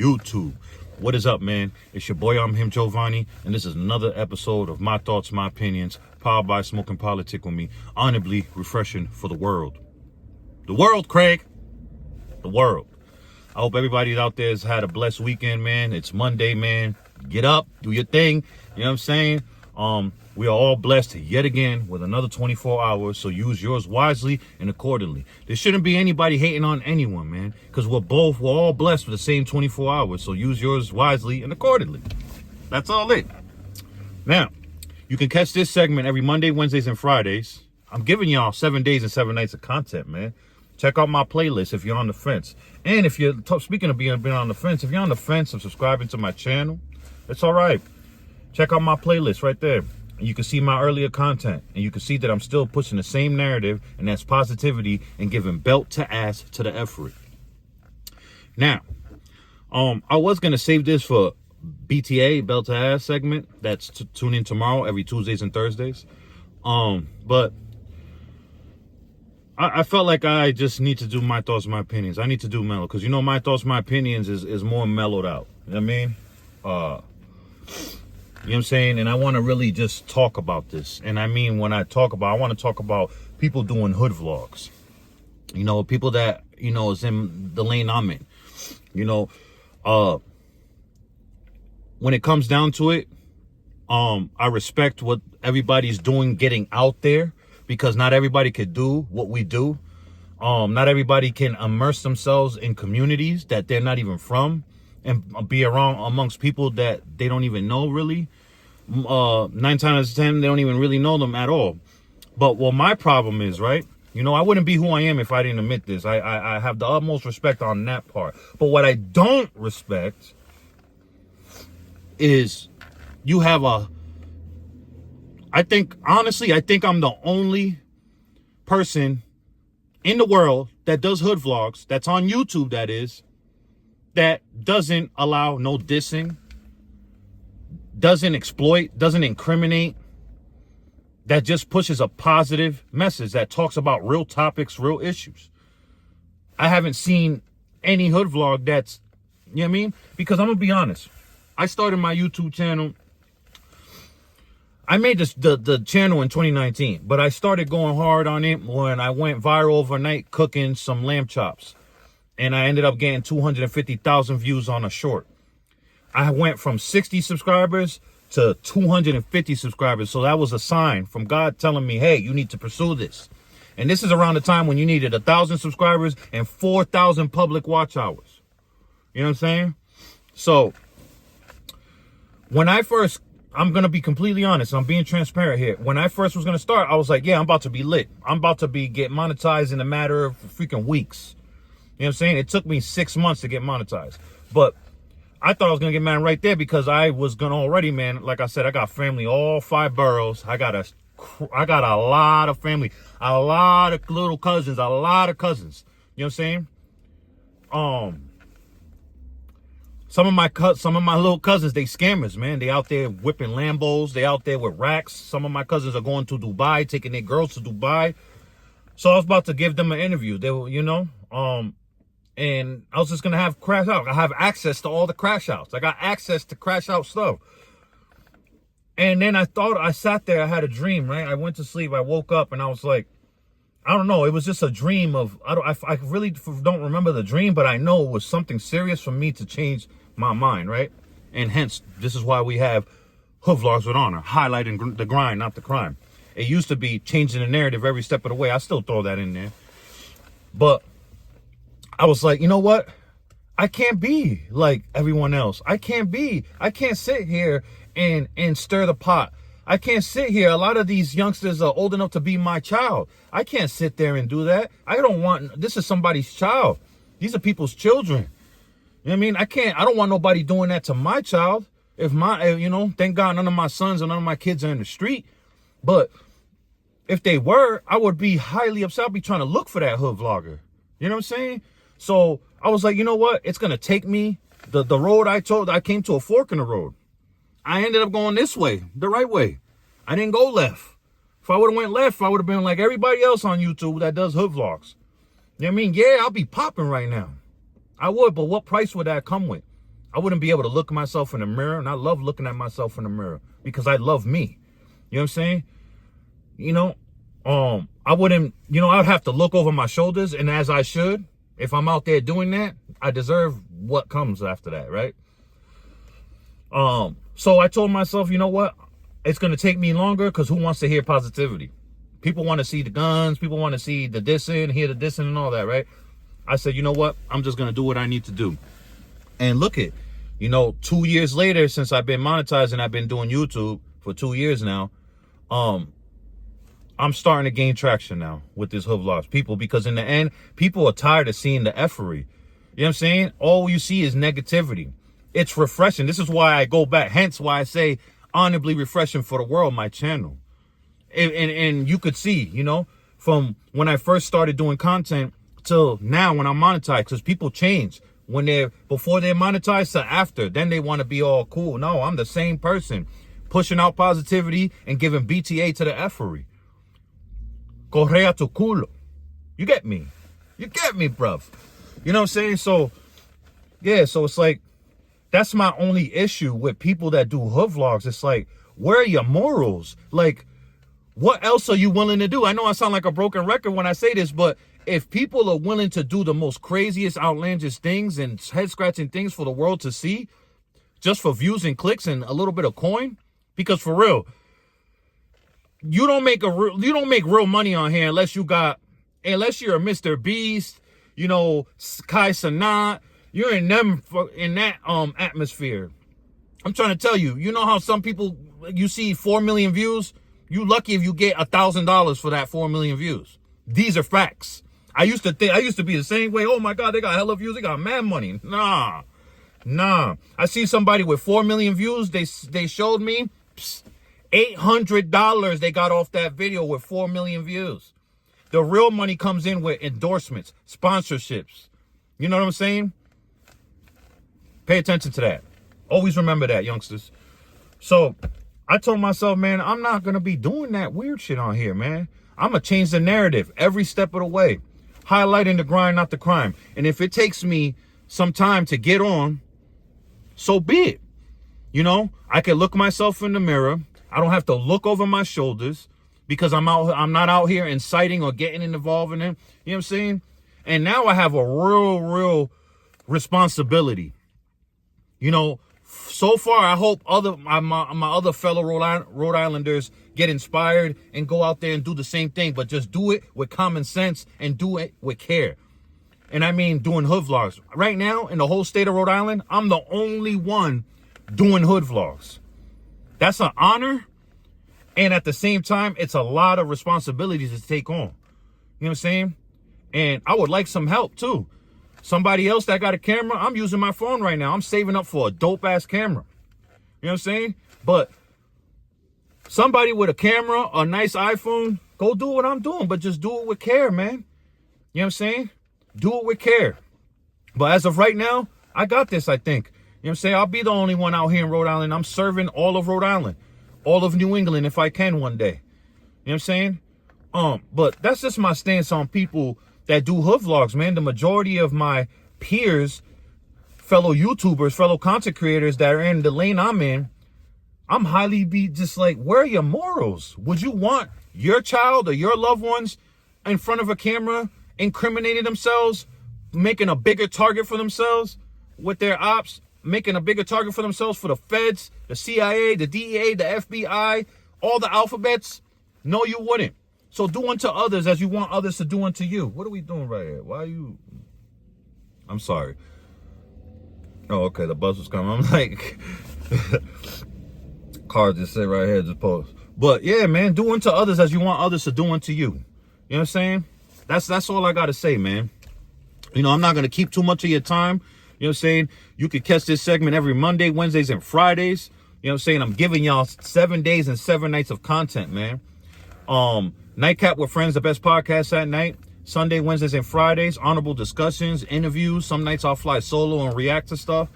YouTube. What is up, man? It's your boy, I'm him, Giovanni, and this is another episode of My Thoughts, My Opinions, powered by Smoke and Politic with me. Honorably refreshing for the world. The world, Craig. The world. I hope everybody out there has had a blessed weekend, man. It's Monday, man. Get up, do your thing. You know what I'm saying? We are all blessed yet again with another 24 hours, so use yours wisely and accordingly. There shouldn't be anybody hating on anyone, man, because we're all blessed with the same 24 hours, so use yours wisely and accordingly. That's all it. Now, you can catch this segment every Monday, Wednesdays, and Fridays. I'm giving y'all 7 days and 7 nights of content, man. Check out my playlist if you're on the fence. And if you're, speaking of being on the fence, if you're on the fence of subscribing to my channel, it's all right. Check out my playlist right there. And you can see my earlier content. And you can see that I'm still pushing the same narrative, and that's positivity and giving belt to ass to the effort. Now, I was going to save this for BTA, belt to ass segment. That's to tune in tomorrow, every Tuesdays and Thursdays. But I felt like I just need to do my thoughts, my opinions. I need to do mellow, because, you know, my thoughts, my opinions is more mellowed out. You know what I mean? You know what I'm saying? And I want to really just talk about this. And I mean, when I talk about, I want to talk about people doing hood vlogs. You know, people that, you know, is in the lane I'm in. You know, when it comes down to it, I respect what everybody's doing, getting out there, because not everybody could do what we do. Not everybody can immerse themselves in communities that they're not even from, and be around amongst people that they don't even know, really. 9 times out of 10, they don't even really know them at all. But what my problem is, right? You know, I wouldn't be who I am if I didn't admit this. I have the utmost respect on that part. But what I don't respect is you have I think I'm the only person in the world that does hood vlogs, that's on YouTube, that is, that doesn't allow no dissing, doesn't exploit, doesn't incriminate, that just pushes a positive message, that talks about real topics, real issues. I haven't seen any hood vlog that's, you know what I mean? Because I'm going to be honest. I started my YouTube channel. I made the channel in 2019, but I started going hard on it when I went viral overnight cooking some lamb chops. And I ended up getting 250,000 views on a short. I went from 60 subscribers to 250 subscribers. So that was a sign from God telling me, hey, you need to pursue this. And this is around the time when you needed 1,000 subscribers and 4,000 public watch hours. You know what I'm saying? So when I'm going to be completely honest. I'm being transparent here. When I first was going to start, I was like, yeah, I'm about to be lit. I'm about to get monetized in a matter of freaking weeks. You know what I'm saying? It took me 6 months to get monetized. But I thought I was going to get mad right there, because I was going to already, man, like I said, I got family, all 5 boroughs. I got a lot of family, a lot of little cousins, a lot of cousins. You know what I'm saying? Some of my little cousins, they scammers, man. They out there whipping Lambos. They out there with racks. Some of my cousins are going to Dubai, taking their girls to Dubai. So I was about to give them an interview. They were, you know, and I was just going to have crash out. I have access to all the crash outs. I got access to crash out stuff. And then I sat there, I had a dream, right? I went to sleep, I woke up, and I was like, I don't know. It was just a dream of, I really don't remember the dream, but I know it was something serious for me to change my mind, right? And hence, this is why we have Hood Vlogs with Honor, highlighting the grind, not the crime. It used to be changing the narrative every step of the way. I still throw that in there. But I was like, you know what? I can't be like everyone else. I can't sit here and stir the pot. I can't sit here. A lot of these youngsters are old enough to be my child. I can't sit there and do that. This is somebody's child. These are people's children. You know what I mean? I don't want nobody doing that to my child. You know, thank God none of my sons or none of my kids are in the street. But if they were, I would be highly upset. I'd be trying to look for that hood vlogger. You know what I'm saying? So I was like, you know what? It's going to take me the road I came to a fork in the road. I ended up going this way, the right way. I didn't go left. If I would have went left, I would have been like everybody else on YouTube that does hood vlogs. You know what I mean? Yeah, I'll be popping right now. I would, but what price would that come with? I wouldn't be able to look at myself in the mirror, and I love looking at myself in the mirror because I love me. You know what I'm saying? You know, I wouldn't, you know, I'd have to look over my shoulders, and as I should, if I'm out there doing that, I deserve what comes after that, right? So I told myself, you know what? It's going to take me longer because who wants to hear positivity? People want to see the guns. People want to see the dissing, hear the dissing and all that, right? I said, you know what? I'm just going to do what I need to do. And look it, you know, 2 years later, since I've been monetizing, I've been doing YouTube for 2 years now. I'm starting to gain traction now with this hood vlogs. People, because in the end, people are tired of seeing the effery. You know what I'm saying? All you see is negativity. It's refreshing. This is why I go back. Hence why I say honorably refreshing for the world, my channel. And you could see, you know, from when I first started doing content till now when I'm monetized, because people change when before they're monetized to after. Then they want to be all cool. No, I'm the same person pushing out positivity and giving BTA to the effery. Correa tu culo. You get me? You get me, bruv. You know what I'm saying? So, yeah, so it's like, that's my only issue with people that do hood vlogs. It's like, where are your morals? Like, what else are you willing to do? I know I sound like a broken record when I say this, but if people are willing to do the most craziest, outlandish things and head-scratching things for the world to see, just for views and clicks and a little bit of coin, because for real, you don't make real money on here unless you're a Mr. Beast, you know, Kai Sanat. You're in that atmosphere. I'm trying to tell you, you know how some people, you see 4 million views? You lucky if you get $1,000 for that 4 million views. These are facts. I used to be the same way. Oh my God, they got hella views. They got mad money. Nah. I see somebody with 4 million views. They showed me $800 they got off that video with 4 million views. The real money comes in with endorsements, sponsorships. You know what I'm saying? Pay attention to that. Always remember that, youngsters. So I told myself, man, I'm not going to be doing that weird shit on here, man. I'm going to change the narrative every step of the way. Highlighting the grind, not the crime. And if it takes me some time to get on, so be it. You know, I can look myself in the mirror. I don't have to look over my shoulders because I'm not out here inciting or getting involved in it. You know what I'm saying? And now I have a real responsibility. You know, so far, I hope my other fellow Rhode Islanders get inspired and go out there and do the same thing, but just do it with common sense and do it with care. And I mean doing hood vlogs. Right now, in the whole state of Rhode Island, I'm the only one doing hood vlogs. That's an honor. And at the same time, it's a lot of responsibilities to take on. You know what I'm saying? And I would like some help, too. Somebody else that got a camera, I'm using my phone right now. I'm saving up for a dope-ass camera. You know what I'm saying? But somebody with a camera, a nice iPhone, go do what I'm doing, but just do it with care, man. You know what I'm saying? Do it with care. But as of right now, I got this, I think. You know what I'm saying? I'll be the only one out here in Rhode Island. I'm serving all of Rhode Island, all of New England if I can one day. You know what I'm saying? But that's just my stance on people that do hood vlogs, man. The majority of my peers, fellow YouTubers, fellow content creators that are in the lane I'm in, I'm highly be just like, where are your morals? Would you want your child or your loved ones in front of a camera incriminating themselves, making a bigger target for themselves with their ops, making a bigger target for themselves for the feds, the CIA, the DEA, the FBI, all the alphabets? No, you wouldn't. So do unto others as you want others to do unto you. What are we doing right here? Why are you... I'm sorry. Oh, okay, the bus was coming. I'm like... Car just sit right here, just pause. But yeah, man, do unto others as you want others to do unto you. You know what I'm saying? That's all I got to say, man. You know, I'm not going to keep too much of your time. You know what I'm saying? You could catch this segment every Monday, Wednesdays, and Fridays. You know what I'm saying? I'm giving y'all 7 days and 7 nights of content, man. Nightcap with Friends, the best podcast at night. Sunday, Wednesdays, and Fridays. Honorable discussions, interviews. Some nights I'll fly solo and react to stuff.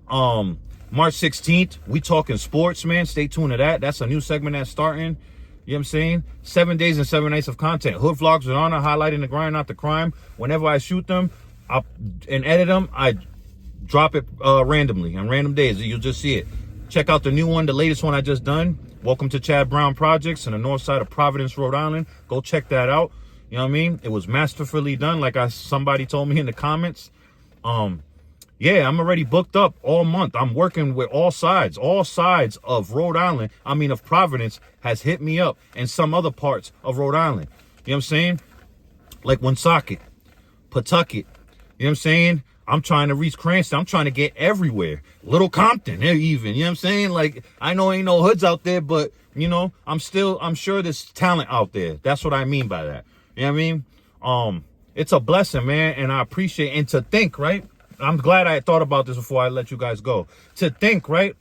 March 16th, we talking sports, man. Stay tuned to that. That's a new segment that's starting. You know what I'm saying? 7 days and 7 nights of content. Hood Vlogs with Honor, highlighting the grind, not the crime. Whenever I shoot them and edit them, I drop it randomly on random days. You'll just see it. Check out the new one, the latest one I just done. Welcome to Chad Brown Projects in the north side of Providence, Rhode Island. Go check that out. You know what I mean? It was masterfully done, like somebody told me in the comments. Yeah, I'm already booked up all month. I'm working with all sides of Rhode Island. I mean, of Providence has hit me up, and some other parts of Rhode Island. You know what I'm saying? Like Woonsocket, Pawtucket. You know what I'm saying? I'm trying to reach Cranston. I'm trying to get everywhere. Little Compton, even. You know what I'm saying? Like, I know ain't no hoods out there, but, you know, I'm sure there's talent out there. That's what I mean by that. You know what I mean? It's a blessing, man, and I appreciate, and to think, right? I'm glad I thought about this before I let you guys go. To think, right?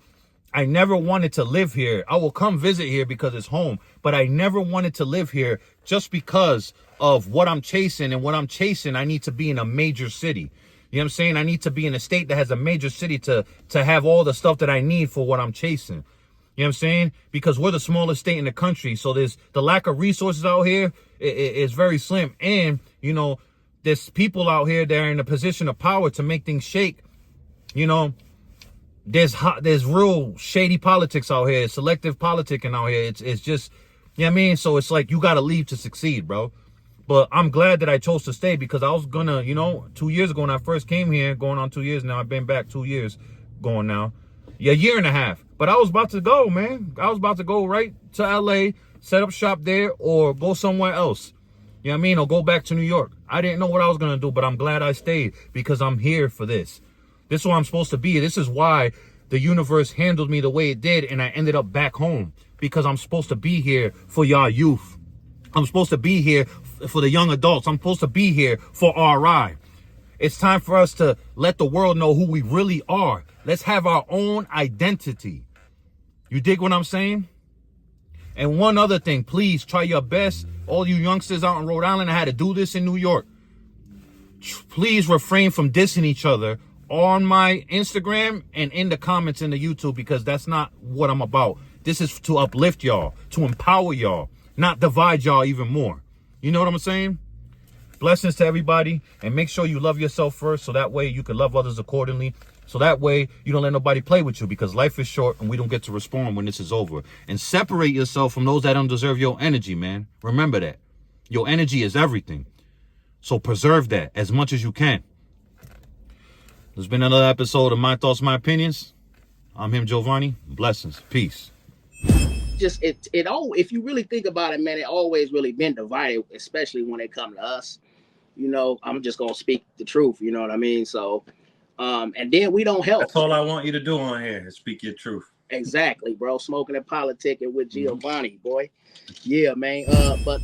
I never wanted to live here. I will come visit here because it's home, but I never wanted to live here just because of what I'm chasing. And what I'm chasing, I need to be in a major city. You know what I'm saying? I need to be in a state that has a major city to have all the stuff that I need for what I'm chasing. You know what I'm saying? Because we're the smallest state in the country. So there's the lack of resources out here is very slim. And, you know, there's people out here that are in a position of power to make things shake. You know, there's real shady politics out here, selective politicking out here. It's just, you know what I mean? So it's like you got to leave to succeed, bro. But I'm glad that I chose to stay because I was gonna, you know, 2 years ago when I first came here, going on 2 years now. I've been back 2 years going now. Yeah, a year and a half. But I was about to go, man. I was about to go right to LA, set up shop there, or go somewhere else. You know what I mean? Or go back to New York. I didn't know what I was going to do, but I'm glad I stayed because I'm here for this. This is where I'm supposed to be. This is why the universe handled me the way it did, and I ended up back home because I'm supposed to be here for y'all youth. I'm supposed to be here for the young adults. I'm supposed to be here for RI. It's time for us to let the world know who we really are. Let's have our own identity. You dig what I'm saying? And one other thing, please try your best. All you youngsters out in Rhode Island, I had to do this in New York. Please refrain from dissing each other on my Instagram and in the comments in the YouTube because that's not what I'm about. This is to uplift y'all, to empower y'all, not divide y'all even more. You know what I'm saying? Blessings to everybody, and make sure you love yourself first so that way you can love others accordingly. So that way you don't let nobody play with you because life is short and we don't get to respond when this is over. And separate yourself from those that don't deserve your energy, man. Remember that. Your energy is everything. So preserve that as much as you can. There's been another episode of My Thoughts, My Opinions. I'm him, Giovanni. Blessings. Peace. Just it all, if you really think about it, man, it always really been divided, especially when it come to us. You know, I'm just gonna speak the truth, you know what I mean? So and then we don't help. That's all I want you to do on here is speak your truth. Exactly, bro. Smoking and politicking with Giovanni, boy. Yeah, man. But